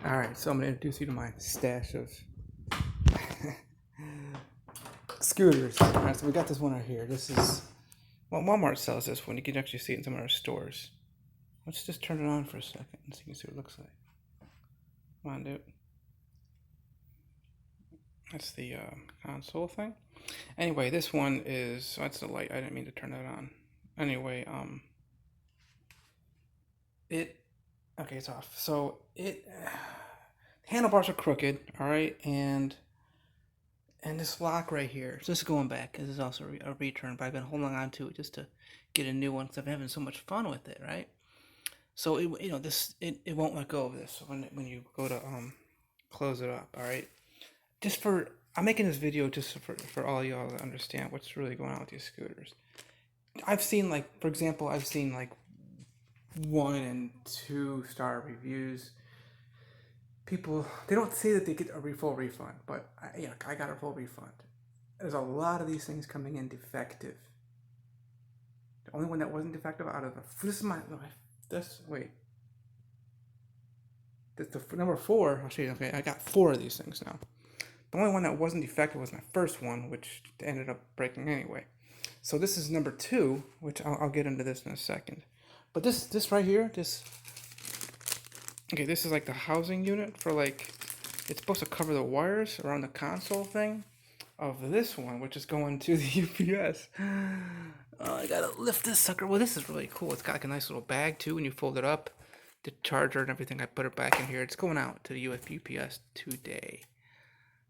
All right, so I'm gonna introduce you to my stash of scooters. All right, so we got this one right here. This is well, Walmart sells this one. You can actually see it in some of our stores. Let's just turn it on for a second so you can see what it looks like. Come on, dude. That's the console thing. Anyway, this one is that's the light. I didn't mean to turn that on. Anyway, it okay, it's off. So it handlebars are crooked. All right, and this lock right here, so this is going back. This is also a return, but I've been holding on to it just to get a new one because I'm having so much fun with it, right? So it won't let go of this when you go to close it up. All right, just for I'm making this video just for all y'all to understand what's really going on with these scooters. I've seen for example, I've seen 1 and 2 star reviews. People, they don't say that they get a full refund, but I got a full refund. There's a lot of these things coming in defective. The only one that wasn't defective out of this is this wait this the number 4. I'll show you. Okay, I got 4 of these things now. The only one that wasn't defective was my first one, which ended up breaking anyway. So this is number 2, which I'll get into this in a second. But this right here, this is like the housing unit for it's supposed to cover the wires around the console thing of this one, which is going to the UPS. Oh, I gotta lift this sucker. Well, this is really cool. It's got like a nice little bag too when you fold it up. The charger and everything, I put it back in here. It's going out to the UPS today.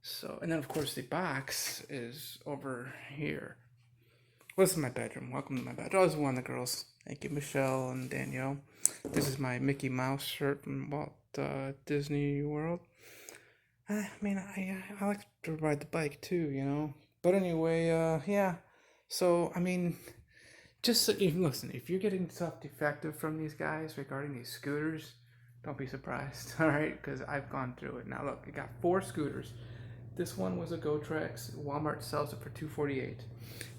So, and then of course the box is over here. Well, this is my bedroom. Welcome to my bedroom. Oh, this is one of the girls. Thank you, Michelle and Danielle. This is my Mickey Mouse shirt from Walt Disney World. I mean, I like to ride the bike too, you know. But anyway, yeah. So I mean, just so, listen. If you're getting stuff defective from these guys regarding these scooters, don't be surprised. All right, because I've gone through it. Now look, I got 4 scooters. This one was a GoTrex. Walmart sells it for $248.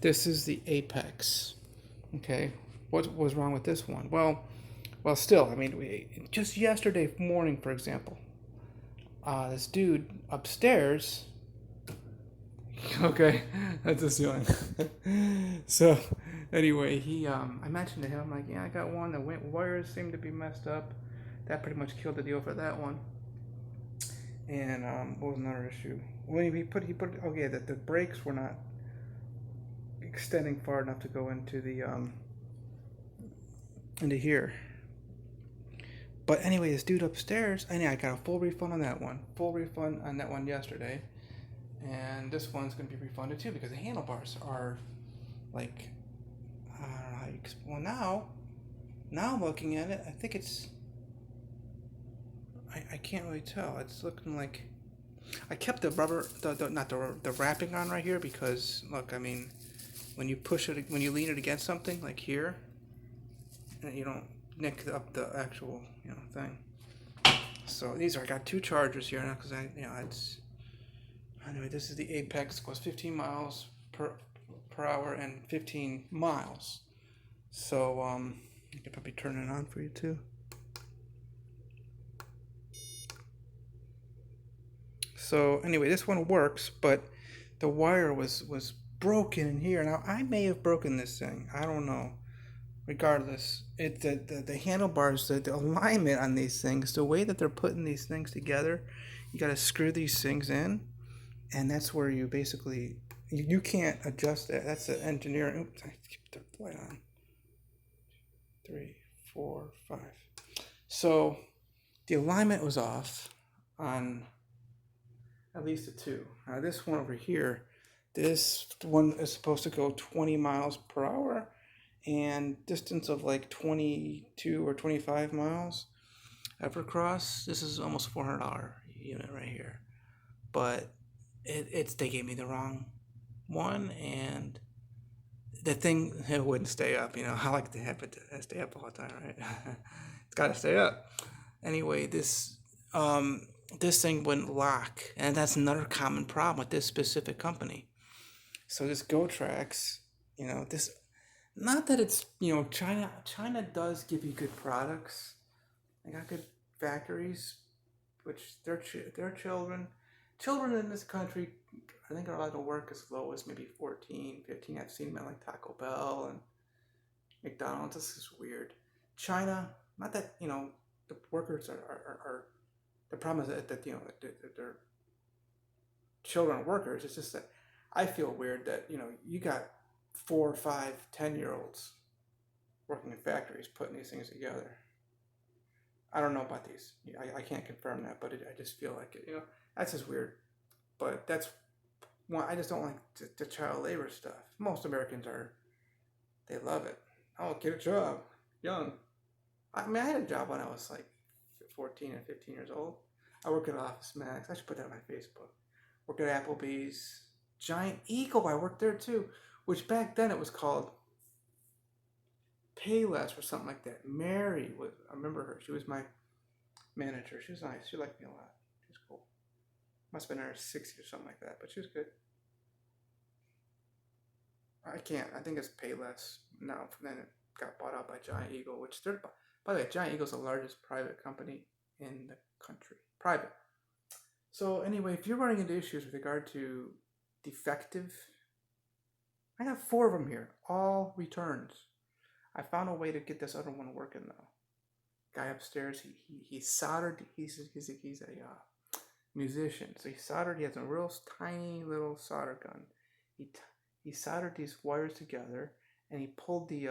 This is the Apex. Okay, what was wrong with this one? Well, still, I mean, just yesterday morning, for example, this dude upstairs. Okay, that's a ceiling. So, anyway, I mentioned to him like, yeah, I got one. The wires seem to be messed up. That pretty much killed the deal for that one. And what was another issue? When he put okay, that the brakes were not extending far enough to go into the into here. But anyway, this dude upstairs, I got a full refund on that one. Full refund on that one yesterday. And this one's going to be refunded too because the handlebars are like, I don't know how you explain. Well, now I'm looking at it, I think it's, I can't really tell. It's looking like, I kept the rubber, the wrapping on right here because, look, I mean, when you push it, when you lean it against something like here, and you don't nick up the actual, thing. So I got 2 chargers here now because anyway, this is the Apex. It goes 15 miles per hour and 15 miles. So I could probably turn it on for you too. So anyway, this one works, but the wire was broken in here. Now I may have broken this thing. I don't know. Regardless, the handlebars, the alignment on these things, the way that they're putting these things together, you got to screw these things in, and that's where you basically you can't adjust that. That's the engineering. Oops, I keep the light on. 3, 4, 5. So the alignment was off on at least the 2. Now this one over here, this one is supposed to go 20 miles per hour and distance of like 22 or 25 miles. Evercross, this is almost $400 unit right here. But they gave me the wrong one, and the thing, it wouldn't stay up. I like to have it to stay up all the time, right? It's got to stay up. Anyway, this thing wouldn't lock, and that's another common problem with this specific company. So this GoTrex, this, not that it's, China does give you good products. They got good factories, which their children in this country, I think are allowed to work as low as maybe 14, 15. I've seen them at like Taco Bell and McDonald's. This is weird. China, not that the workers are the problem is that that they're children are workers. It's just that I feel weird that you got 4, 5, 10 year olds working in factories putting these things together. I don't know about these. I can't confirm that, but I just feel like it. That's just weird. But that's one. I just don't like the child labor stuff. Most Americans they love it. Oh, get a job, young. I mean, I had a job when I was like 14 and 15 years old. I worked at Office Max. I should put that on my Facebook. Worked at Applebee's. Giant Eagle. I worked there too, which back then it was called Payless or something like that. Mary was. I remember her. She was my manager. She was nice. She liked me a lot. She was cool. Must have been in her 60s or something like that, but she was good. I can't. I think it's Payless now. Then it got bought out by Giant Eagle, which they're. By the way, Giant Eagle's the largest private company in the country. Private. So anyway, if you're running into issues with regard to defective, I have 4 of them here, all returns. I found a way to get this other one working though. Guy upstairs, he soldered. He's a musician, so he soldered. He has a real tiny little solder gun. He soldered these wires together, and he pulled the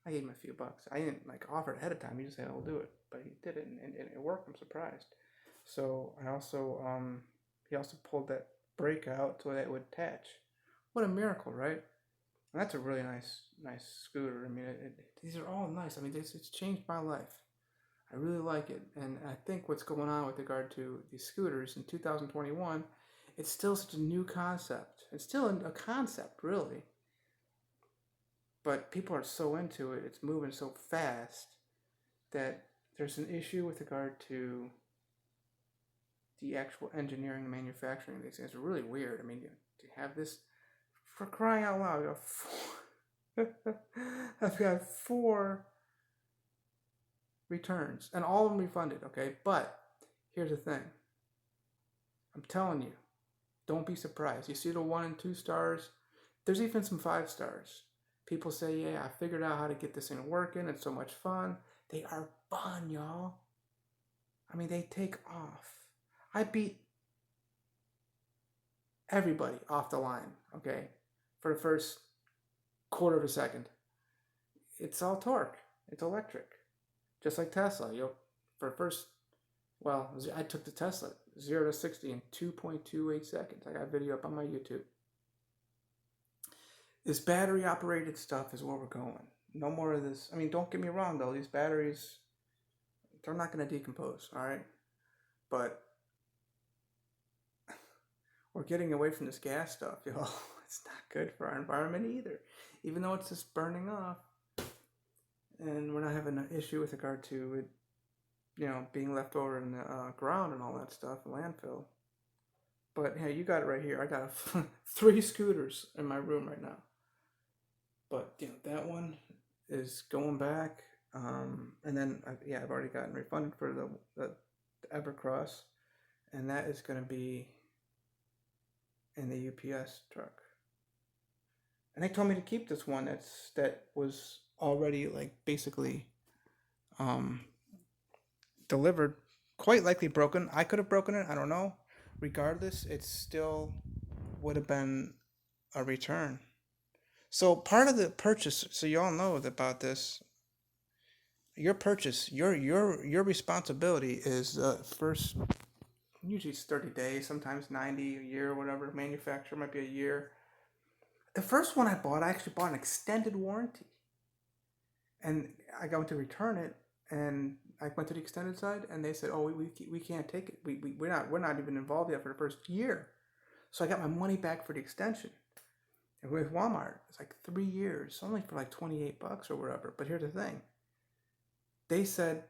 I gave him a few bucks. I didn't offer it ahead of time. He just said I'll do it, but he did it, and it worked. I'm surprised. So I also he also pulled that brake out so that it would attach. What a miracle, right? And that's a really nice scooter. I mean, these are all nice. I mean, it's changed my life. I really like it, and I think what's going on with regard to these scooters in 2021, it's still such a new concept. It's still a concept, really. But people are so into it. It's moving so fast that there's an issue with regard to the actual engineering and manufacturing of these things. It's really weird. I mean, to have this, for crying out loud, I've got 4 returns, and all of them refunded, okay? But here's the thing. I'm telling you, don't be surprised. You see the 1 and 2 stars? There's even some 5 stars. People say, yeah, I figured out how to get this thing working. It's so much fun. They are fun, y'all. I mean, they take off. I beat everybody off the line, okay, for the first quarter of a second. It's all torque. It's electric. Just like Tesla. For first, I took the Tesla 0 to 60 in 2.28 seconds. I got a video up on my YouTube. This battery operated stuff is where we're going. No more of this. I mean, don't get me wrong though. These batteries, they're not going to decompose, all right? But we're getting away from this gas stuff, y'all. It's not good for our environment either. Even though it's just burning off. And we're not having an issue with regard to it, being left over in the ground and all that stuff, landfill. But hey, you got it right here. I got 3 scooters in my room right now. But that one is going back. And then I've already gotten refunded for the Evercross, and that is going to be in the UPS truck. And they told me to keep this one that was already basically delivered, quite likely broken. I could have broken it. I don't know. Regardless, it still would have been a return. So part of the purchase, so you all know about this. Your purchase, your responsibility is first. Usually it's 30 days, sometimes 90, a year, whatever. Manufacturer might be a year. The first one I actually bought an extended warranty. And I went to return it, and I went to the extended side, and they said, "Oh, we can't take it. We're not even involved yet for the first year." So I got my money back for the extension. And with Walmart, it's 3 years, only for $28 or whatever. But here's the thing. They said,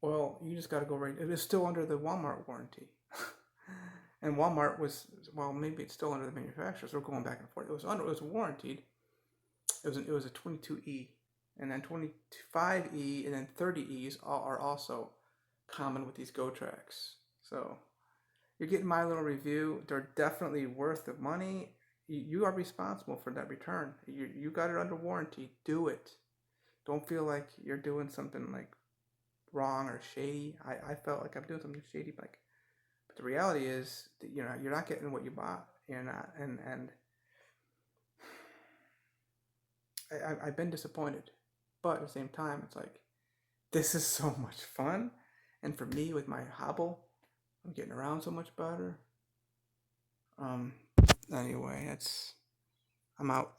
"Well, you just got to go right." It was still under the Walmart warranty. And Walmart was, maybe it's still under the manufacturer, so we're going back and forth. It was warranted. It was a 22E, and then 25E, and then 30Es are also common with these Go tracks. So you're getting my little review. They're definitely worth the money. You are responsible for that return. You got it under warranty. Do it. Don't feel like you're doing something like wrong or shady. I felt like I'm doing something shady, but the reality is that, you're not getting what you bought. You're not, and I've been disappointed, but at the same time, it's like this is so much fun, and for me with my hobble, I'm getting around so much better. Um. Anyway, I'm out.